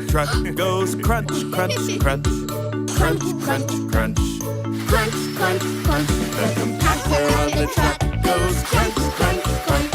truck goes crunch, crunch, crunch. Crunch, crunch, crunch. Crunch, crunch, crunch. The compactor on the truck goes crunch, crunch, crunch.